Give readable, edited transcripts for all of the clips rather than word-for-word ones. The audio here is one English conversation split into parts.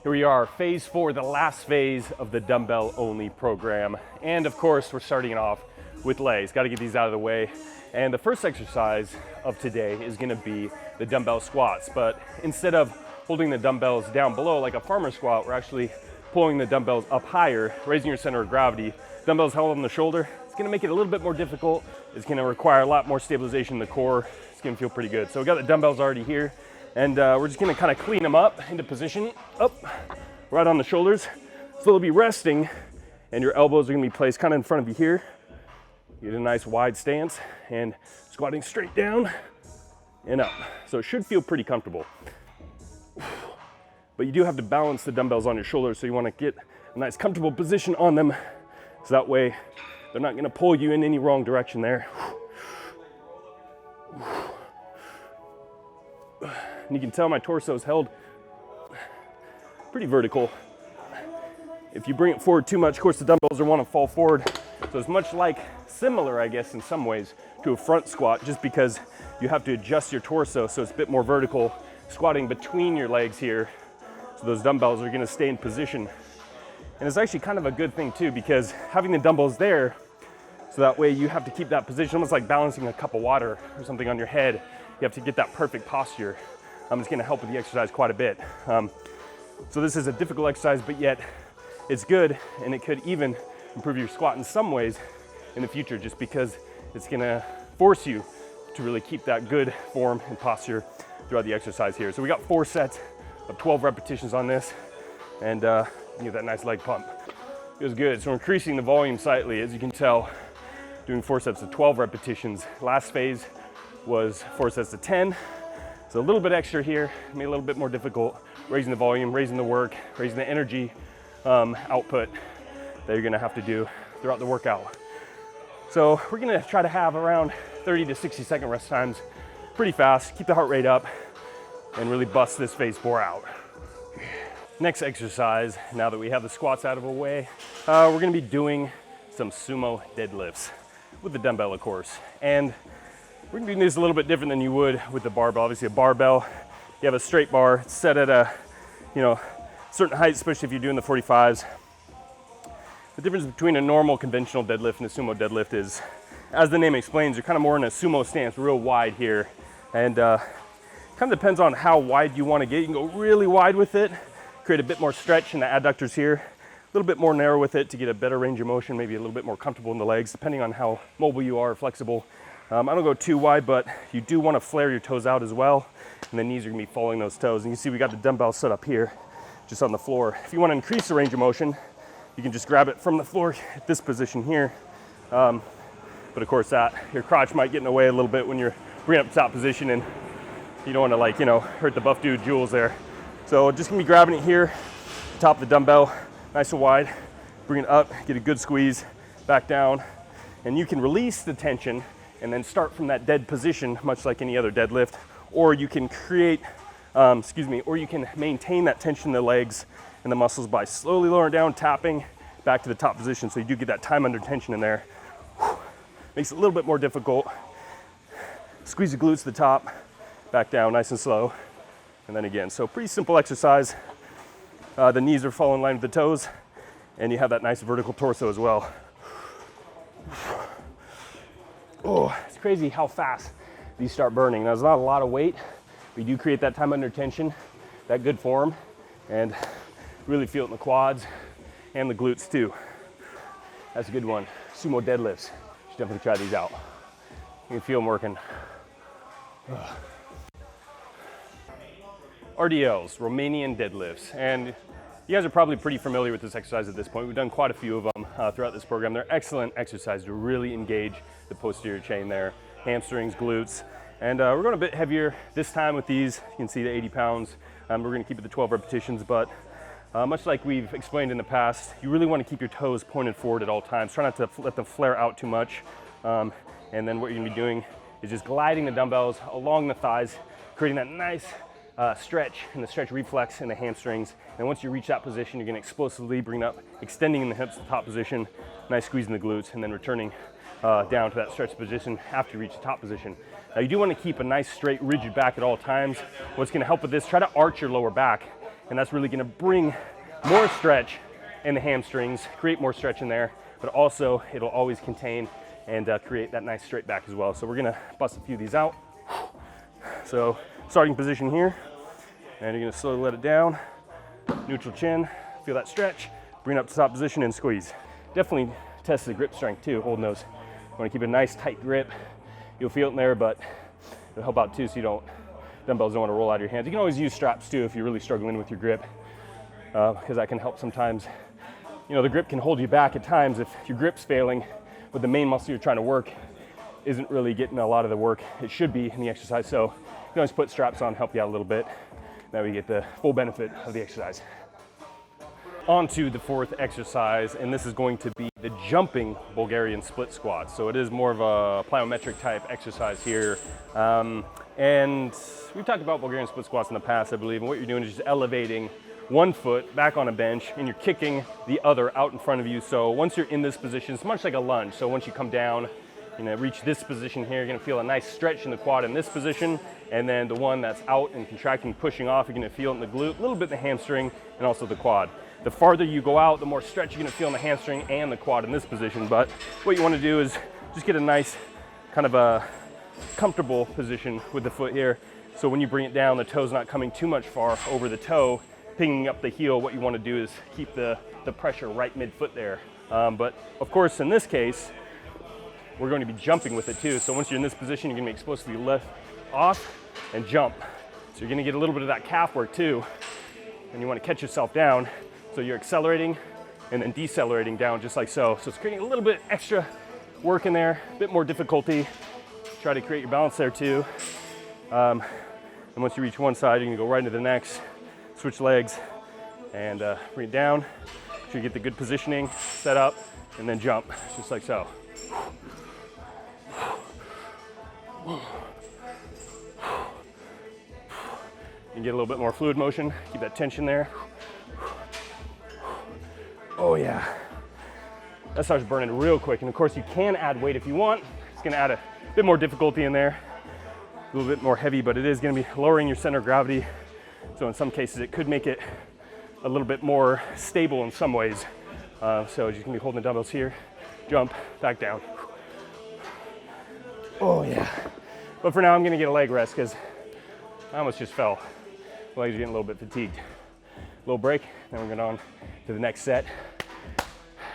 Here we are, phase 4, the last phase of the dumbbell only program. And of course, we're starting it off with legs. Got to get these out of the way. And the first exercise of today is going to be the dumbbell squats. But instead of holding the dumbbells down below like a farmer squat, we're actually pulling the dumbbells up higher, raising your center of gravity. Dumbbells held on the shoulder. It's going to make it a little bit more difficult. It's going to require a lot more stabilization in the core. It's going to feel pretty good. So we got the dumbbells already here. And we're just gonna kind of clean them up into position, up, right on the shoulders. So they'll be resting and your elbows are gonna be placed kind of in front of you here. Get a nice wide stance and squatting straight down and up. So it should feel pretty comfortable. But you do have to balance the dumbbells on your shoulders, so you wanna get a nice comfortable position on them, so that way they're not gonna pull you in any wrong direction there. And you can tell my torso is held pretty vertical. If you bring it forward too much, of course the dumbbells will want to fall forward. So it's much like, similar I guess in some ways, to a front squat, just because you have to adjust your torso so it's a bit more vertical, squatting between your legs here. So those dumbbells are going to stay in position. And it's actually kind of a good thing too, because having the dumbbells there, so that way you have to keep that position, almost like balancing a cup of water or something on your head. You have to get that perfect posture. It's going to help with the exercise quite a bit. So this is a difficult exercise, but yet it's good, and it could even improve your squat in some ways in the future, just because it's going to force you to really keep that good form and posture throughout the exercise here. So we got 4 sets of 12 repetitions on this, and you get that nice leg pump. It was good. So we're increasing the volume slightly, as you can tell, doing 4 sets of 12 repetitions. Last phase was 4 sets of 10. So a little bit extra here, made it a little bit more difficult, raising the volume, raising the work, raising the energy output that you're gonna have to do throughout the workout. So we're gonna try to have around 30 to 60 second rest times, pretty fast, keep the heart rate up, and really bust this phase 4 out. Next exercise, now that we have the squats out of the way, we're gonna be doing some sumo deadlifts with the dumbbell, of course. And we're gonna be doing this a little bit different than you would with the barbell. Obviously a barbell, you have a straight bar, it's set at a certain height, especially if you're doing the 45s. The difference between a normal conventional deadlift and a sumo deadlift is, as the name explains, you're kind of more in a sumo stance, real wide here. And kind of depends on how wide you wanna get. You can go really wide with it, create a bit more stretch in the adductors here, a little bit more narrow with it to get a better range of motion, maybe a little bit more comfortable in the legs, depending on how mobile you are, flexible. I don't go too wide, but you do want to flare your toes out as well, and the knees are going to be following those toes. And you see we got the dumbbell set up here, just on the floor. If you want to increase the range of motion, you can just grab it from the floor at this position here. But of course your crotch might get in the way a little bit when you're bringing up top position, and you don't want to hurt the buff dude Jules there. So just going to be grabbing it here, top of the dumbbell, nice and wide, bring it up, get a good squeeze, back down, and you can release the tension and then start from that dead position, much like any other deadlift, or you can or you can maintain that tension in the legs and the muscles by slowly lowering down, tapping back to the top position, so you do get that time under tension in there. Makes it a little bit more difficult. Squeeze the glutes to the top, back down nice and slow, and then again. So pretty simple exercise. The knees are falling in line with the toes, and you have that nice vertical torso as well. Oh, it's crazy how fast these start burning. Now, there's not a lot of weight, but you do create that time under tension, that good form, and really feel it in the quads and the glutes too. That's a good one. Sumo deadlifts. You should definitely try these out. You can feel them working. RDLs, Romanian deadlifts. And you guys are probably pretty familiar with this exercise at this point. We've done quite a few of them throughout this program. They're excellent exercises to really engage the posterior chain there, hamstrings, glutes. And we're going a bit heavier this time with these. You can see the 80 pounds. We're going to keep it to 12 repetitions, but much like we've explained in the past, you really want to keep your toes pointed forward at all times. Try not to let them flare out too much. And then what you're going to be doing is just gliding the dumbbells along the thighs, creating that nice stretch and the stretch reflex in the hamstrings. And once you reach that position, you're going to explosively bring it up, extending in the hips to the top position, nice squeeze in the glutes, and then returning down to that stretch position after you reach the top position. Now you do want to keep a nice straight rigid back at all times. What's going to help with this, try to arch your lower back and that's really gonna bring more stretch in the hamstrings, create more stretch in there, but also it'll always contain and create that nice straight back as well. So we're gonna bust a few of these out. So starting position here, and you're gonna slowly let it down, neutral chin, feel that stretch, bring it up to top position and squeeze. Definitely test the grip strength too, holding those. You wanna keep a nice tight grip. You'll feel it in there, but it'll help out too so dumbbells don't wanna roll out of your hands. You can always use straps too if you're really struggling with your grip, because that can help sometimes. The grip can hold you back at times if your grip's failing, but the main muscle you're trying to work isn't really getting a lot of the work it should be in the exercise. So you can always put straps on, help you out a little bit. That way you get the full benefit of the exercise. On to the fourth exercise, and this is going to be the jumping Bulgarian split squat. So it is more of a plyometric type exercise here. And we've talked about Bulgarian split squats in the past, I believe, and what you're doing is just elevating one foot back on a bench and you're kicking the other out in front of you. So once you're in this position, it's much like a lunge. So once you come down, reach this position here, you're gonna feel a nice stretch in the quad in this position, and then the one that's out and contracting, pushing off, you're gonna feel it in the glute, a little bit in the hamstring, and also the quad. The farther you go out, the more stretch you're gonna feel in the hamstring and the quad in this position. But what you wanna do is just get a nice kind of a comfortable position with the foot here. So when you bring it down, the toe's not coming too much far over the toe, pinging up the heel. What you wanna do is keep the pressure right mid-foot there. But of course, in this case, we're going to be jumping with it too. So once you're in this position, you're gonna be explosively lift off and jump. So you're gonna get a little bit of that calf work too. And you wanna catch yourself down. So you're accelerating and then decelerating down just like so. So it's creating a little bit extra work in there, a bit more difficulty. Try to create your balance there too. And once you reach one side, you can go right into the next, switch legs and bring it down. Make sure you get the good positioning, set up, and then jump, just like so. You get a little bit more fluid motion, keep that tension there. Oh yeah, that starts burning real quick. And of course you can add weight if you want. It's gonna add a bit more difficulty in there, a little bit more heavy, but it is gonna be lowering your center of gravity. So in some cases it could make it a little bit more stable in some ways. So you're just gonna be holding the dumbbells here, jump, back down. Oh yeah. But for now I'm gonna get a leg rest because I almost just fell. My legs are getting a little bit fatigued. Little break, then we're going on to the next set.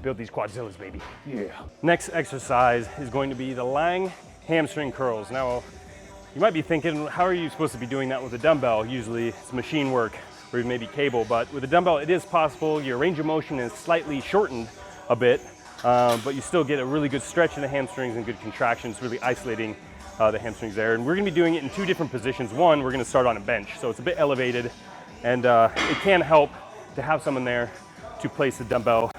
Build these quadzillas, baby. Yeah. Next exercise is going to be the lying hamstring curls. Now, you might be thinking, how are you supposed to be doing that with a dumbbell? Usually it's machine work or even maybe cable, but with a dumbbell it is possible. Your range of motion is slightly shortened a bit, but you still get a really good stretch in the hamstrings and good contractions, really isolating the hamstrings there. And we're gonna be doing it in two different positions. One, we're gonna start on a bench, so it's a bit elevated, and it can help to have someone there to place the dumbbell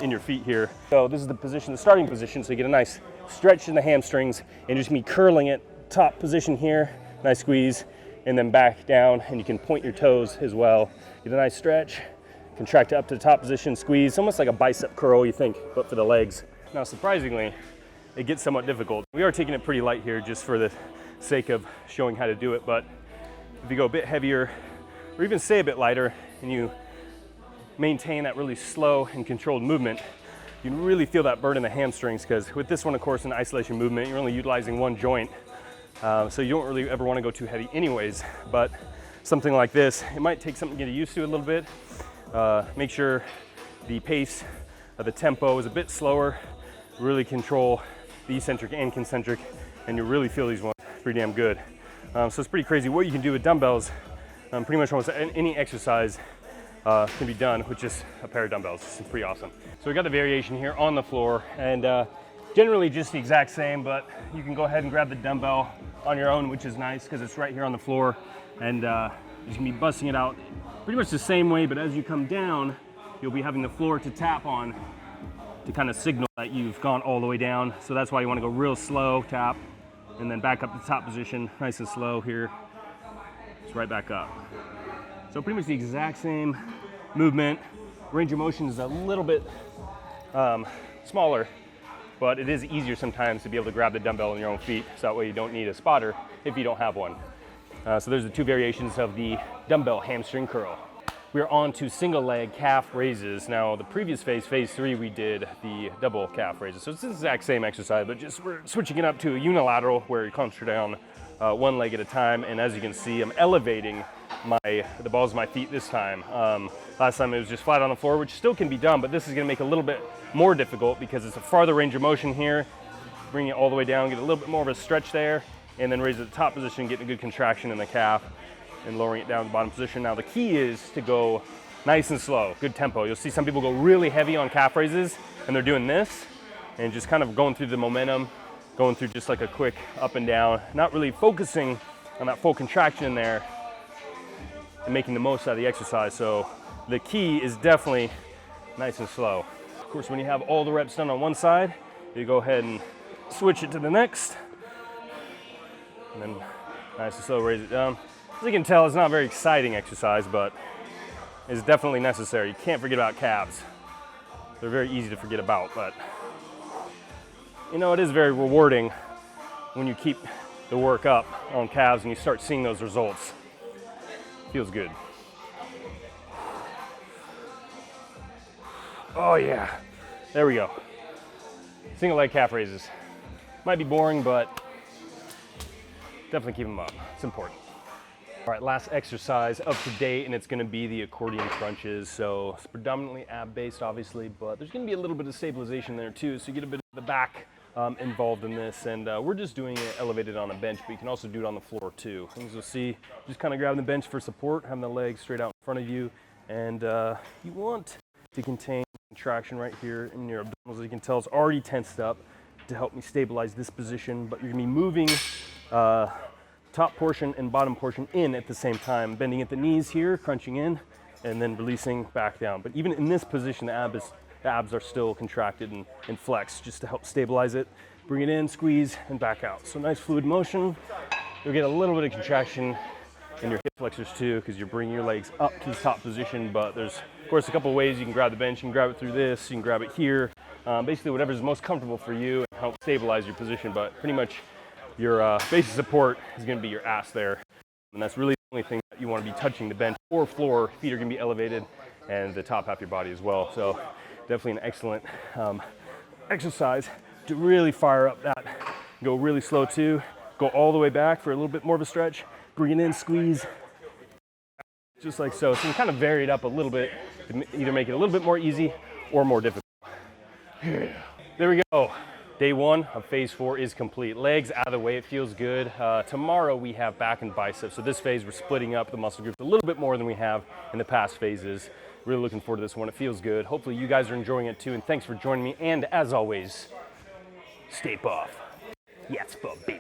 in your feet here. So this is the position, the starting position, so you get a nice stretch in the hamstrings, and just me curling it, top position here, nice squeeze, and then back down, and you can point your toes as well. Get a nice stretch, contract up to the top position, squeeze, almost like a bicep curl, you think, but for the legs. Now, surprisingly, it gets somewhat difficult. We are taking it pretty light here just for the sake of showing how to do it, but if you go a bit heavier, or even stay a bit lighter, and you maintain that really slow and controlled movement, you can really feel that burn in the hamstrings, because with this one, of course, in isolation movement, you're only utilizing one joint, so you don't really ever want to go too heavy anyways. But something like this, it might take something to get used to a little bit. Make sure the pace of the tempo is a bit slower, really control the eccentric and concentric, and you really feel these ones pretty damn good. So it's pretty crazy what you can do with dumbbells. Pretty much almost any exercise can be done with just a pair of dumbbells. It's pretty awesome. So we got the variation here on the floor, and generally just the exact same, but you can go ahead and grab the dumbbell on your own, which is nice because it's right here on the floor, and you can be busting it out pretty much the same way, but as you come down, you'll be having the floor to tap on to kind of signal that you've gone all the way down. So that's why you want to go real slow, tap, and then back up to the top position, nice and slow here. It's right back up. So pretty much the exact same movement. Range of motion is a little bit smaller, but it is easier sometimes to be able to grab the dumbbell on your own feet, so that way you don't need a spotter if you don't have one. So there's the two variations of the dumbbell hamstring curl. We we're on to single leg calf raises. Now the previous phase, phase 3, we did the double calf raises. So it's the exact same exercise, but just we're switching it up to a unilateral where you concentrate down one leg at a time. And as you can see, I'm elevating the balls of my feet this time. Last time it was just flat on the floor, which still can be done, but this is gonna make it a little bit more difficult because it's a farther range of motion here. Bring it all the way down, get a little bit more of a stretch there, and then raise it to the top position, getting a good contraction in the calf and lowering it down to the bottom position. Now the key is to go nice and slow, good tempo. You'll see some people go really heavy on calf raises and they're doing this and just kind of going through the momentum, going through just like a quick up and down, not really focusing on that full contraction in there and making the most out of the exercise. So the key is definitely nice and slow. Of course, when you have all the reps done on one side, you go ahead and switch it to the next, and then nice and slow raise it down. As you can tell, it's not a very exciting exercise, but it's definitely necessary. You can't forget about calves. They're very easy to forget about, but you know, it is very rewarding when you keep the work up on calves and you start seeing those results. Feels good. Oh yeah, there we go. Single leg calf raises. Might be boring, but definitely keep them up. It's important. All right, last exercise of today, and it's gonna be the accordion crunches. So it's predominantly ab-based, obviously, but there's gonna be a little bit of stabilization there too, so you get a bit of the back involved in this. And we're just doing it elevated on a bench, but you can also do it on the floor too. As you'll see, just kind of grabbing the bench for support, having the legs straight out in front of you, and you want to contain contraction right here in your abdominals. As you can tell, it's already tensed up to help me stabilize this position, but you're gonna be moving top portion and bottom portion in at the same time, bending at the knees here, crunching in, and then releasing back down. But even in this position, the abs are still contracted and flexed just to help stabilize it. Bring it in, squeeze, and back out. So nice fluid motion. You'll get a little bit of contraction in your hip flexors too, because you're bringing your legs up to the top position. But there's, of course, a couple of ways you can grab the bench. You can grab it through this, you can grab it here. Basically, whatever's most comfortable for you and help stabilize your position. But pretty much your basic support is going to be your ass there. And that's really the only thing that you want to be touching, the bench or floor. Feet are going to be elevated and the top half of your body as well. So definitely an excellent exercise to really fire up that. Go really slow too. Go all the way back for a little bit more of a stretch. Bring it in, squeeze, just like so. So you kind of vary it up a little bit to either make it a little bit more easy or more difficult. There we go. Day 1 of phase 4 is complete. Legs out of the way, it feels good. Tomorrow we have back and biceps. So this phase we're splitting up the muscle groups a little bit more than we have in the past phases. Really looking forward to this one. It feels good. Hopefully you guys are enjoying it too. And thanks for joining me. And as always, stay buff. Yes, baby.